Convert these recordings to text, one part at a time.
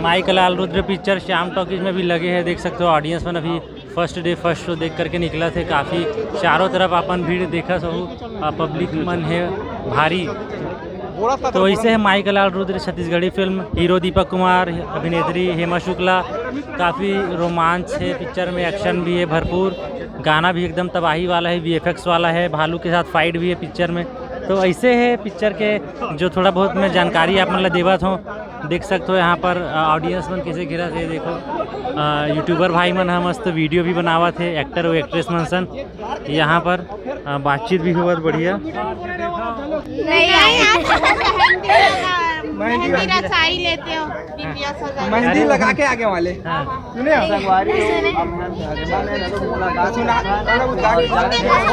Mic लाल Rudra picture Shyam talkies में भी लगे हैं, देख सकते हो ऑडियंस में अभी फर्स्ट डे फर्स्ट शो देख करके निकला थे। काफ़ी चारों तरफ अपन भीड़ देखा सो पब्लिक मन है भारी। तो इसे है माइक लाल रुद्र छत्तीसगढ़ी फिल्म, हीरो दीपक कुमार, अभिनेत्री हेमा शुक्ला। काफ़ी रोमांच है पिक्चर में, एक्शन भी है भरपूर, गाना भी एकदम तबाही वाला है, VFX वाला है, भालू के साथ फाइट भी है पिक्चर में। तो ऐसे है पिक्चर के जो थोड़ा बहुत मैं जानकारी आप मतलब देवत हूँ। देख सकते हो यहाँ पर ऑडियंस मन कैसे घिरा थे, देखो यूट्यूबर भाई मन हम मस्त वीडियो भी बनावा थे, एक्टर और एक्ट्रेस मन सन यहाँ पर बातचीत भी बहुत बढ़िया। मेहंदी लगा के आगे वाले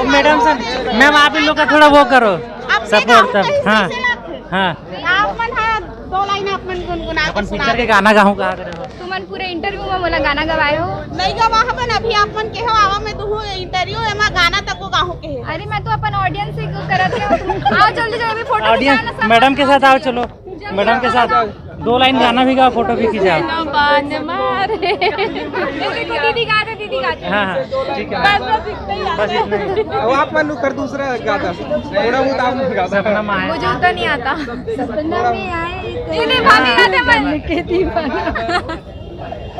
मैडम सर, मैम आप इन लोग का थोड़ा वो करो सपोर्ट तब। हाँ हाँ, अपन पिक्चर के गाना गाऊँ कहाँ करे हो तुमन पूरे इंटरव्यू में मोला गाना गवाए हो? नहीं गवा हबन, अभी अपन के हो आवा में दुहु इंटरव्यू एमा गाना तक को गाहू के है। अरे मैं तो अपन ऑडियंस से करत हूं। आओ जल्दी जल्दी फोटो ऑडियंस मैडम के साथ आओ, चलो मैडम के साथ 2 लाइन गाना भी गाओ, फोटो भी खिंचाओ। दीदी गाते दीदी गाते। हाँ हाँ ठीक है, बस इतना ही। वो आप मन कर दूसरा गाता थोड़ा बहुत आप नहीं गाता। सपना में आए, मुझे उतना नहीं आता। सपना में आए नहीं भाभी गाते बन के दीवाना।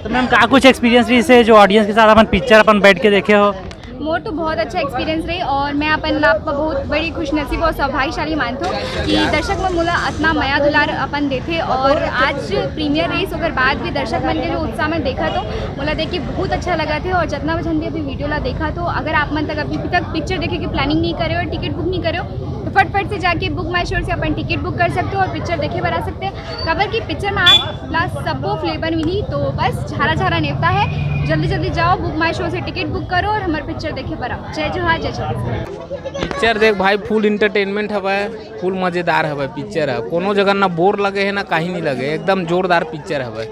तो मैम का कुछ एक्सपीरियंस रही से जो ऑडियंस के साथ अपन पिक्चर अपन बैठ के देखे हो? मोर तो बहुत अच्छा एक्सपीरियंस रही और मैं अपन आप बहुत बड़ी खुशनसीब और सौभाग्यशाली मानता हूँ कि दर्शक मन मोला इतना माया दुलार अपन देते। और आज प्रीमियर रेस होकर बाद भी दर्शक मन के जो उत्साह में देखा तो मोला देख के बहुत अच्छा लगा थे। और जितना वजन भी अभी वीडियो ला देखा तो अगर आप मन तक अभी तक पिक्चर देखे की प्लानिंग नहीं करे और टिकट बुक नहीं करे तो फटफट से जाके बुक माई शो से अपन टिकट बुक कर सकते हो और पिक्चर देखे बर आ सकते हैं। खबर की पिक्चर में आप प्लस सबको फ्लेवर मिली तो बस झारा झारा नेवता है, जल्दी जल्दी जाओ बुक माई शो से टिकट बुक करो और हमारे पिक्चर देखे बर आओ। जय जोहार जय छत्तीसगढ़। पिक्चर देख भाई, फुल इंटरटेनमेंट हवा, फुल मज़ेदार हवा पिक्चर है। कोनो जगह ना बोर लगे है ना कहीं नहीं लगे, एकदम जोरदार पिक्चर हवा।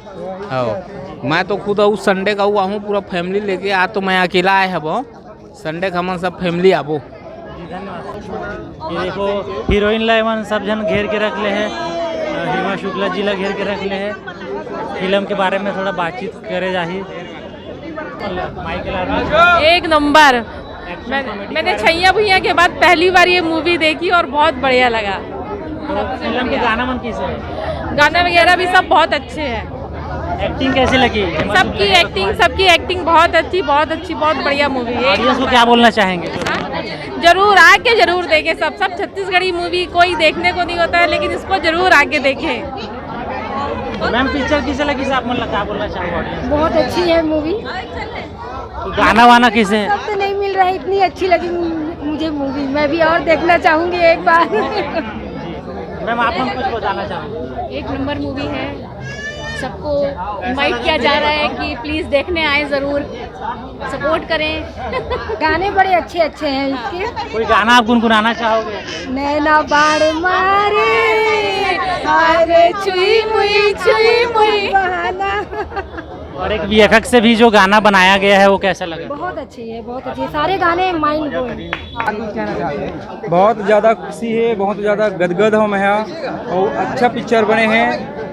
हाँ मैं तो खुद उस संडे का हुआ हूँ पूरा फैमिली लेके। आज तो मैं अकेला आए हब, संडे का हम सब फैमिली आबो। ये देखो हीरोइन लाइवन सब जन घेर के रख ले है, हेमा शुक्ला जी ला घेर के रख ले है। फिल्म के बारे में थोड़ा बातचीत करे जाही। एक नंबर। मैंने छैया भुइया के बाद पहली बार ये मूवी देखी और बहुत बढ़िया लगा। फिल्म के गाना मन कैसे है? गाना वगैरह भी सब बहुत अच्छे हैं। एक्टिंग कैसी लगी? सबकी एक्टिंग बहुत अच्छी, बहुत बढ़िया मूवी है। ऑडियंस को क्या बोलना चाहेंगे? जरूर आके जरूर देखें। सब छत्तीसगढ़ी मूवी कोई देखने को नहीं होता है, लेकिन इसको जरूर आके देखें। मैम पिक्चर कैसे लगी से आप मन क्या बोलना चाहोगे ऑडियंस? बहुत अच्छी है मूवी। तो गाना वाना कैसे है? सब तो नहीं मिल रहा है, इतनी अच्छी लगी मुझे मूवी। मैं भी और देखना चाहूँगी एक बार। मैम आप हम कुछ बताना चाहोगे? एक नंबर मूवी है। सबको इनवाइट किया जा रहा है कि प्लीज़ देखने आए, ज़रूर सपोर्ट करें। गाने बड़े अच्छे अच्छे हैं इसके। कोई गाना आप गुनगुनाना चाहोगे? नैना बाड़ मारे अरे छुई मुई बहाना। और एक VFX से भी जो गाना बनाया गया है वो कैसा लगा? बहुत अच्छी है, बहुत अच्छी। सारे गाने माइंड ब्लोइंग। बहुत ज़्यादा खुशी है, बहुत ज़्यादा गदगद हम यहाँ और अच्छा पिक्चर बने हैं।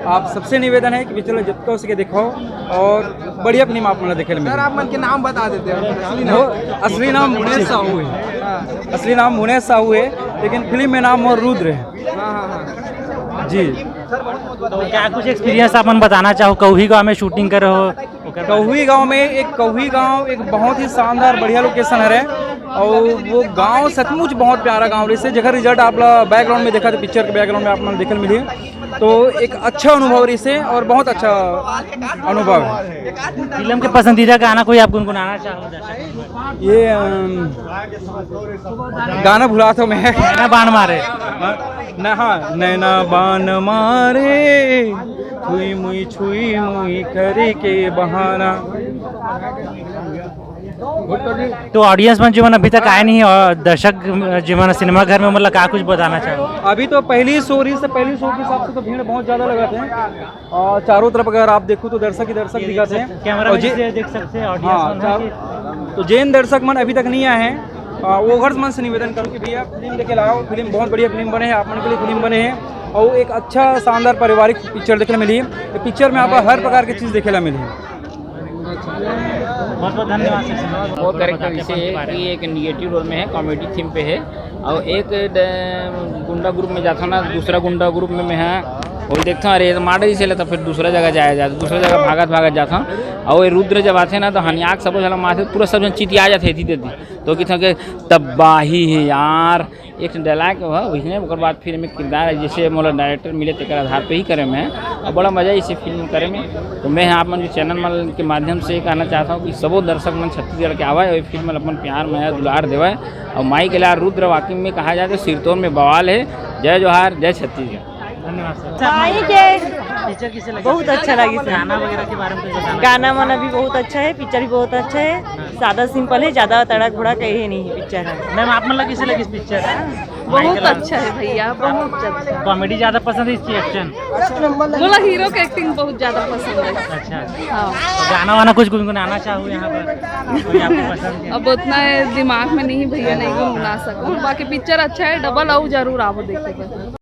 आप सबसे निवेदन है कि पिक्चर जब तक उसके देखो और बढ़िया फिल्म आप मतलब देखे मिले। आप मन के नाम बता देते हैं। असली नाम मुनेश साहू है। असली नाम मुनेश साहू है, लेकिन फिल्म में नाम और रुद्र है जी। तो क्या कुछ एक्सपीरियंस आप मन बताना चाहो? कौही गाँव में शूटिंग कर हो? कौही गांव में एक बहुत ही शानदार बढ़िया लोकेशन है और वो गांव सचमुच बहुत प्यारा गांव। इससे जगह रिजल्ट आप बैकग्राउंड में देखा तो पिक्चर के बैकग्राउंड में आप मन देखने मिली तो एक अच्छा अनुभव रही से और बहुत अच्छा अनुभव है। फिल्म के पसंदीदा गाना कोई आप गुनगुनाना चाहोगे? ये गाना भुला तो मैं नैना बाण मारे। नैना बाण मारे छुई मुई करे के बहाना। तो ऑडियंस में जीवन अभी तक आए नहीं और दर्शक जीवन सिनेमा घर में मतलब क्या कुछ बताना चाहो? अभी तो पहली शो के हिसाब से तो भीड़ बहुत ज़्यादा लगाते हैं और चारों तरफ अगर आप देखो तो दर्शक ही दर्शक दिखाते हैं। कैमरा से देख सकते हैं ऑडियंस। हाँ, तो जैन दर्शक मन अभी तक नहीं आए हैं वो हर मन से निवेदन करूँ कि भैया फिल्म देखे लाओ, फिल्म बहुत बढ़िया फिल्म बने हैं, आप मन के लिए फिल्म बने हैं और एक अच्छा शानदार पारिवारिक पिक्चर देखने मिली। पिक्चर में आपको हर प्रकार की चीज़ देखे मिली। बहुत बहुत धन्यवाद। वो कैरेक्टर इसे है कि एक निगेटिव रोल में है, कॉमेडी थीम पे है और एक गुंडा ग्रुप में जाता ना, दूसरा गुंडा ग्रुप में मैं है और देखता हूँ अरे मार ही चले तो फिर दूसरा जगह जाया जाता, दूसरा जगह भागत जाता हूँ और ये रुद्र जब आते ना तो हनियाक सब झला माथे पूरा सब जन चितिया जाते थी देती तो कि था कि तबाही है यार। एक डायलॉग हुआ उसने उसके बाद फिर में किरदार जैसे मोला डायरेक्टर मिले तो आधार पे ही करे मैं और बड़ा मज़ा इसे फिल्म करे में। तो मैं आप मन चैनल मन के माध्यम से कहना चाहता हूँ कि सबो दर्शक मन छत्तीसगढ़ के आवा और फिल्म अपन प्यार माया दुलार देवा और माई के लिए रुद्र वाकई में कहा जाए तो सिरतोर में बवाल है। जय जोहार, जय छत्तीसगढ़। धन्यवाद सर। पिक्चर किसे लगी? बहुत अच्छा लगी सर। गाना वगैरह के बारे में कुछ बताना? गाना वाना भी बहुत अच्छा है, पिक्चर भी बहुत अच्छा है, सादा सिंपल है, ज़्यादा तड़क भड़क कहीं नहीं है पिक्चर है। मैम आप मतलब किसे लगी इस पिक्चर? बहुत अच्छा है भैया, बहुत अच्छा। कॉमेडी ज़्यादा पसंद है इसकी एक्शन? बोला हीरो का एक्टिंग बहुत ज़्यादा पसंद है। अच्छा हाँ। तो गाना वाना कुछ गुनगुनाना चाहूँ यहाँ पर, कोई आपको पसंद है? अब उतना दिमाग में नहीं भैया, नहीं गुनगुना सकूँ, बाकी पिक्चर अच्छा है, डबल आओ जरूर आओ देखे।